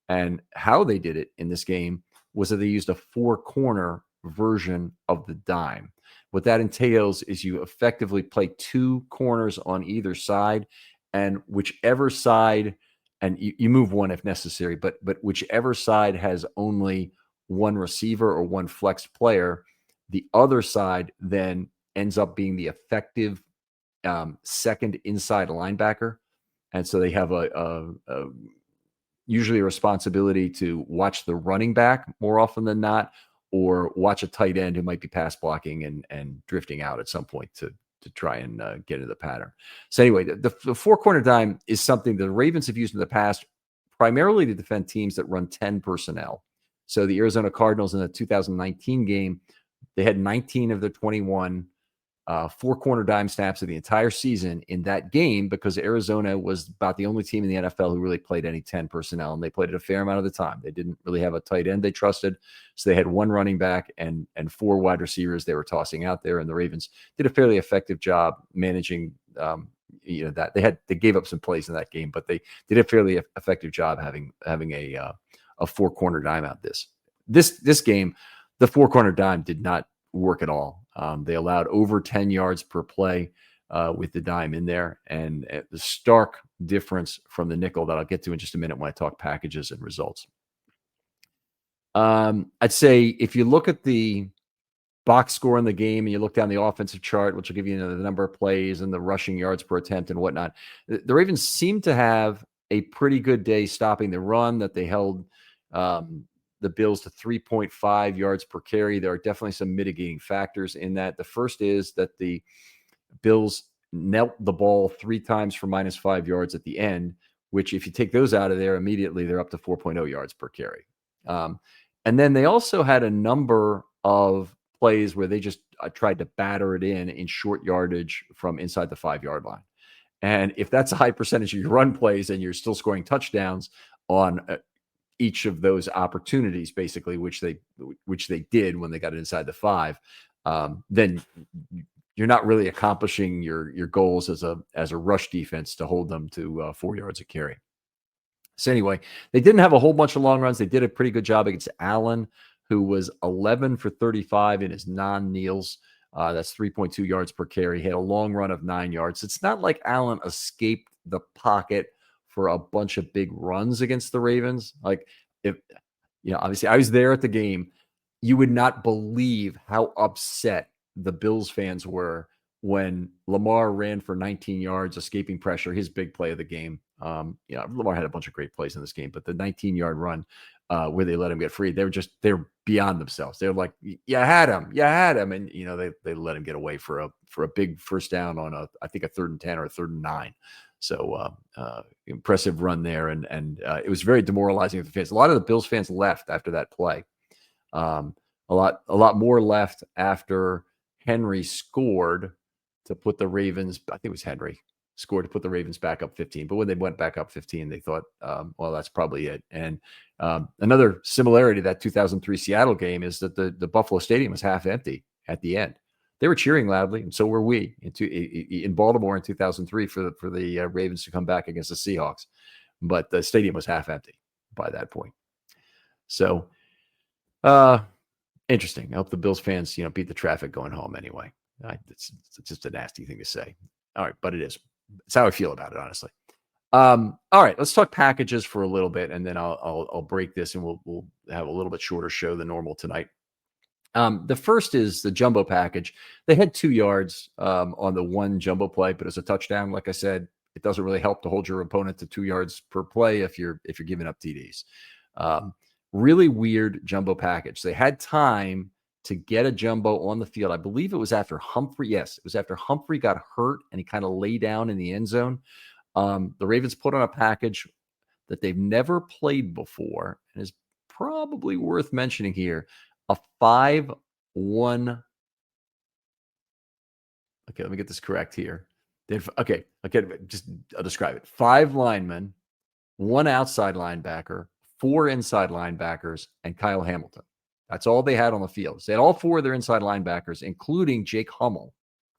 S1: and how they did it in this game was that they used a 4-corner version of the dime. What that entails is you effectively play 2 corners on either side, and whichever side, and you move one if necessary, but whichever side has only one receiver or one flex player, the other side then ends up being the effective second inside linebacker. And so they have usually a responsibility to watch the running back more often than not, or watch a tight end who might be pass blocking and drifting out at some point to try and get into the pattern. So anyway, the 4-corner dime is something the Ravens have used in the past, primarily to defend teams that run 10 personnel. So the Arizona Cardinals in the 2019 game, they had 19 of the 21 4-corner dime snaps of the entire season in that game, because Arizona was about the only team in the NFL who really played any 10 personnel, and they played it a fair amount of the time. They didn't really have a tight end they trusted, so they had 1 running back and 4 wide receivers they were tossing out there, and the Ravens did a fairly effective job managing that. They gave up some plays in that game, but they did a fairly effective job having a 4-corner dime out this game. The 4-corner dime did not work at all. They allowed over 10 yards per play with the dime in there, and the stark difference from the nickel that I'll get to in just a minute when I talk packages and results. I'd say if you look at the box score in the game and you look down the offensive chart, which will give you the number of plays and the rushing yards per attempt and whatnot, the Ravens seem to have a pretty good day stopping the run, that they held the Bills to 3.5 yards per carry. There are definitely some mitigating factors in that. The first is that the Bills knelt the ball 3 times for -5 yards at the end, which if you take those out of there, immediately they're up to 4.0 yards per carry. And then they also had a number of plays where they just tried to batter it in short yardage from inside the 5-yard line. And if that's a high percentage of your run plays and you're still scoring touchdowns on each of those opportunities, basically, which they did when they got inside the 5, then you're not really accomplishing your goals as a rush defense to hold them to 4 yards a carry. So anyway, they didn't have a whole bunch of long runs. They did a pretty good job against Allen, who was 11 for 35 in his non-kneels. That's 3.2 yards per carry. He had a long run of 9 yards. It's not like Allen escaped the pocket for a bunch of big runs against the Ravens. Like, if obviously I was there at the game, you would not believe how upset the Bills fans were when Lamar ran for 19 yards, escaping pressure, his big play of the game. Lamar had a bunch of great plays in this game, but the 19-yard run where they let him get free, they're beyond themselves. They're like, you had him, and they let him get away for a big first down on I think a 3rd and 10 or a 3rd and 9. So impressive run there, and it was very demoralizing for the fans. A lot of the Bills fans left after that play. a lot more left after Henry scored to put the Ravens. I think it was Henry scored to put the Ravens back up 15. But when they went back up 15, they thought, well, that's probably it. And another similarity to that 2003 Seattle game is that the Buffalo Stadium was half empty at the end. They were cheering loudly, and so were we in Baltimore in 2003 for the Ravens to come back against the Seahawks. But the stadium was half empty by that point. So, interesting. I hope the Bills fans, beat the traffic going home anyway. It's just a nasty thing to say. All right, but it is. It's how I feel about it, honestly. All right, let's talk packages for a little bit, and then I'll break this, and we'll have a little bit shorter show than normal tonight. The first is the jumbo package. They had 2 yards on the one jumbo play, but as a touchdown, like I said, it doesn't really help to hold your opponent to 2 yards per play if you're giving up TDs. Really weird jumbo package. They had time to get a jumbo on the field. I believe it was after Humphrey. Yes, it was after Humphrey got hurt and he kind of lay down in the end zone. The Ravens put on a package that they've never played before and is probably worth mentioning here. A 5-1. Okay, let me get this correct here. I'll describe it. 5 linemen, 1 outside linebacker, 4 inside linebackers, and Kyle Hamilton. That's all they had on the field. So they had all 4 of their inside linebackers, including Jake Hummel,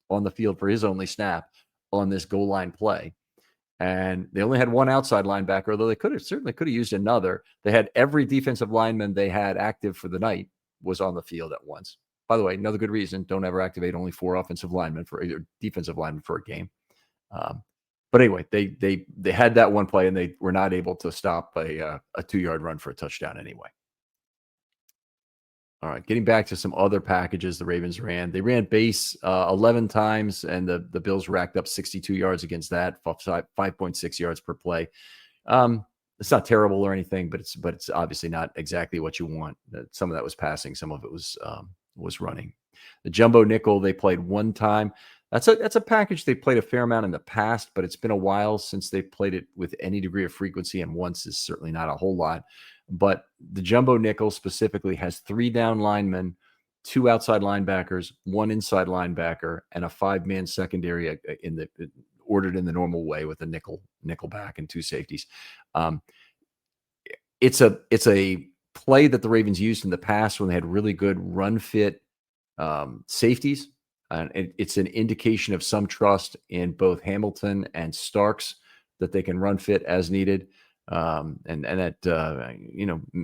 S1: on the field for his only snap on this goal line play. And they only had 1 outside linebacker, although they certainly could have used another. They had every defensive lineman they had active for the night was on the field at once. By the way, another good reason, don't ever activate only 4 offensive linemen for defensive linemen for a game. But anyway, they had that one play and they were not able to stop a 2-yard run for a touchdown anyway. All right, getting back to some other packages the Ravens ran. They ran base 11 times, and the Bills racked up 62 yards against that, 5.6 yards per play. It's not terrible or anything, but it's obviously not exactly what you want. Some of that was passing, some of it was running. The jumbo nickel they played 1 time. That's a package they played a fair amount in the past, but it's been a while since they played it with any degree of frequency, and once is certainly not a whole lot. But the jumbo nickel specifically has 3 down linemen, 2 outside linebackers, 1 inside linebacker, and a 5-man secondary ordered in the normal way with a nickel back and 2 safeties. It's a play that the Ravens used in the past when they had really good run fit safeties. And it's an indication of some trust in both Hamilton and Starks that they can run fit as needed. And that,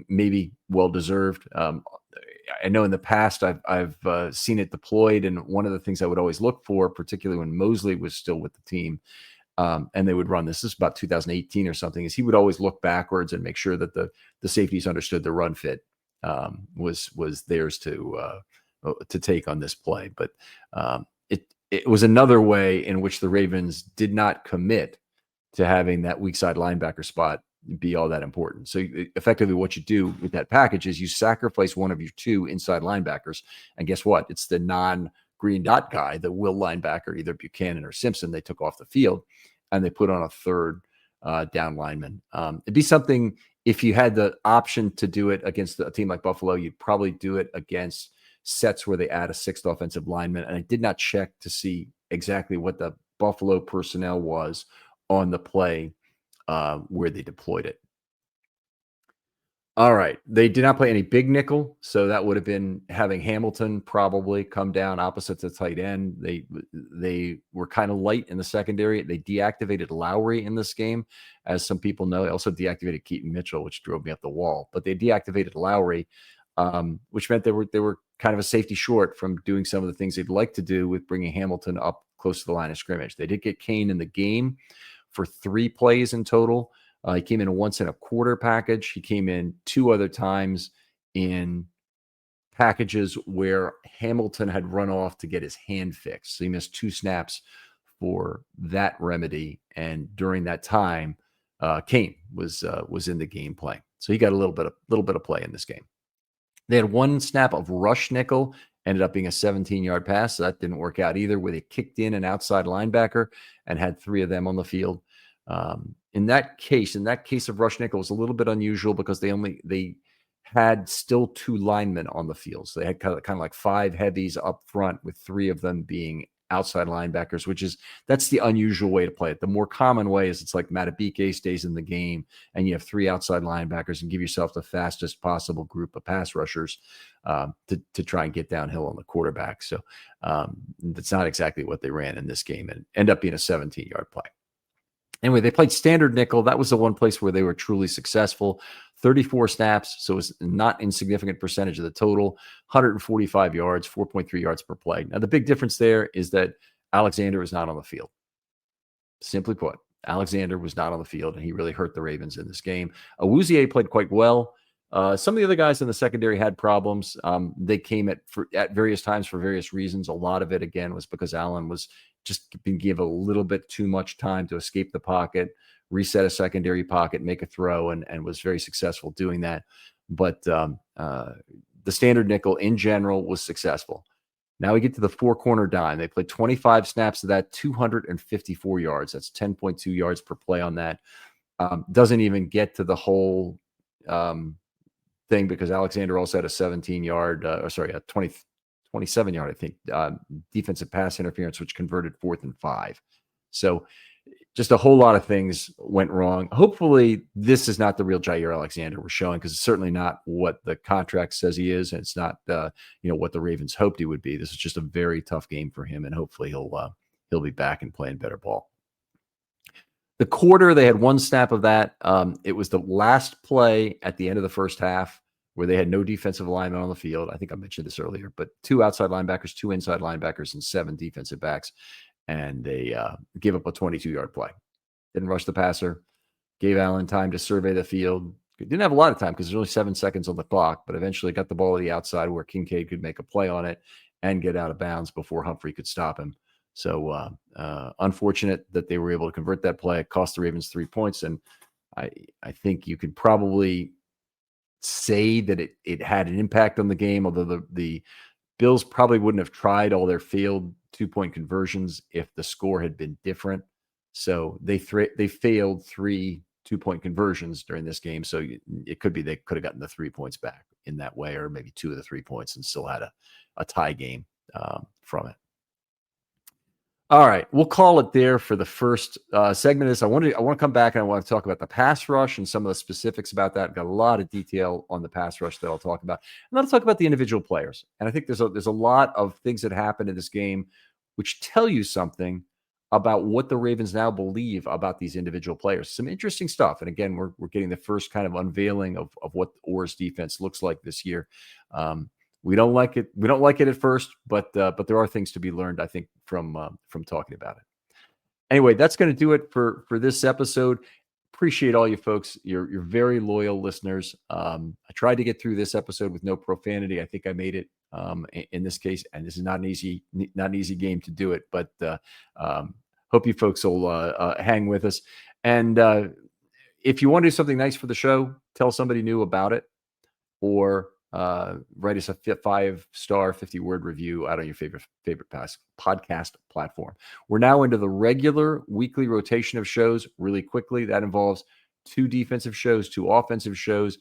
S1: maybe well-deserved. I know in the past I've seen it deployed. And one of the things I would always look for, particularly when Mosley was still with the team, and they would run this is about 2018 or something, is he would always look backwards and make sure that the safeties understood the run fit was theirs to take on this play. But it was another way in which the Ravens did not commit to having that weak side linebacker spot be all that important. So effectively what you do with that package is you sacrifice one of your 2 inside linebackers. And guess what? It's the non-green dot guy, the will linebacker, either Buchanan or Simpson, they took off the field and they put on a 3rd down lineman. It'd be something, if you had the option to do it against a team like Buffalo, you'd probably do it against sets where they add a 6th offensive lineman. And I did not check to see exactly what the Buffalo personnel was on the play where they deployed it. All right. They did not play any big nickel, so that would have been having Hamilton probably come down opposite the tight end. They were kind of light in the secondary. They deactivated Lowry in this game, as some people know. They also deactivated Keaton Mitchell, which drove me up the wall. But they deactivated Lowry, which meant they were kind of a safety short from doing some of the things they'd like to do with bringing Hamilton up close to the line of scrimmage. They did get Kane in the game for 3 plays in total. He came in once in a quarter package. He came in 2 other times in packages where Hamilton had run off to get his hand fixed. So he missed 2 snaps for that remedy. And during that time, Kane was in the game play. So he got a little bit of play in this game. They had 1 snap of rush nickel, ended up being a 17-yard pass. So that didn't work out either, where they kicked in an outside linebacker and had 3 of them on the field. In that case of rush nickel, was a little bit unusual because they had still 2 linemen on the field. So they had kind of like 5 heavies up front, with 3 of them being outside linebackers, that's the unusual way to play it. The more common way is it's like Matabike stays in the game and you have 3 outside linebackers and give yourself the fastest possible group of pass rushers to try and get downhill on the quarterback. So that's not exactly what they ran in this game, and end up being a 17-yard play. Anyway, they played standard nickel. That was the one place where they were truly successful. 34 snaps, so it's not insignificant percentage of the total. 145 yards, 4.3 yards per play. Now, the big difference there is that Alexander is not on the field. Simply put, Alexander was not on the field, and he really hurt the Ravens in this game. Awuzie played quite well. Some of the other guys in the secondary had problems. They came at various times for various reasons. A lot of it, again, was because Allen was just being given a little bit too much time to escape the pocket, reset a secondary pocket, make a throw, and was very successful doing that. But the standard nickel in general was successful. Now we get to the 4-corner dime. They played 25 snaps of that, 254 yards. That's 10.2 yards per play on that. Doesn't even get to the whole thing, because Alexander also had a 17-yard, a 27-yard, I think, defensive pass interference, which converted 4th and 5. So just a whole lot of things went wrong. Hopefully this is not the real Jair Alexander we're showing, because it's certainly not what the contract says he is, and it's not what the Ravens hoped he would be. This is just a very tough game for him, and hopefully he'll be back and playing better ball. The quarter, they had 1 snap of that. It was the last play at the end of the first half, where they had no defensive linemen on the field. I think I mentioned this earlier, but 2 outside linebackers, 2 inside linebackers, and 7 defensive backs. And they gave up a 22-yard play. Didn't rush the passer. Gave Allen time to survey the field. Didn't have a lot of time because there's only 7 seconds on the clock, but eventually got the ball to the outside where Kincaid could make a play on it and get out of bounds before Humphrey could stop him. So unfortunate that they were able to convert that play. It cost the Ravens 3 points, and I think you could probably say that it had an impact on the game, although the Bills probably wouldn't have tried all their failed 2-point conversions if the score had been different. So they failed 3 2-point conversions during this game. So it could be they could have gotten the 3 points back in that way, or maybe 2 of the 3 points, and still had a tie game from it. All right, we'll call it there for the first segment of this. I want to come back, and I want to talk about the pass rush and some of the specifics about that. I've got a lot of detail on the pass rush that I'll talk about. And then I'll talk about the individual players. And I think there's a lot of things that happened in this game which tell you something about what the Ravens now believe about these individual players. Some interesting stuff. And again, we're getting the first kind of unveiling of what Orr's defense looks like this year. We don't like it. We don't like it at first, but there are things to be learned, I think, from talking about it. Anyway, that's going to do it for this episode. Appreciate all you folks. You're very loyal listeners. I tried to get through this episode with no profanity. I think I made it in this case, and this is not an easy game to do it. But hope you folks will hang with us. And if you want to do something nice for the show, tell somebody new about it, or write us a 5-star 50-word review out on your favorite podcast platform. We're now into the regular weekly rotation of shows really quickly. That involves 2 defensive shows, 2 offensive shows.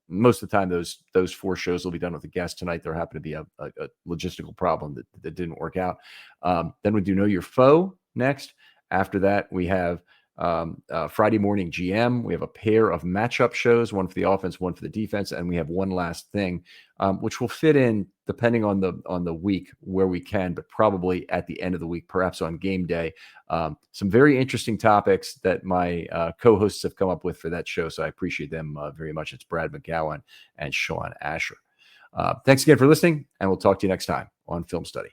S1: Most of the time, those 4 shows will be done with a guest. Tonight, there happened to be a logistical problem that didn't work out. Then we do Know Your Foe next. After that, we have Friday morning GM. We have a pair of matchup shows, one for the offense, one for the defense, and we have one last thing, which will fit in depending on the week where we can, but probably at the end of the week, perhaps on game day. Some very interesting topics that my co-hosts have come up with for that show, so I appreciate them very much. It's Brad McGowan and Sean Asher. Thanks again for listening, and we'll talk to you next time on Film Study.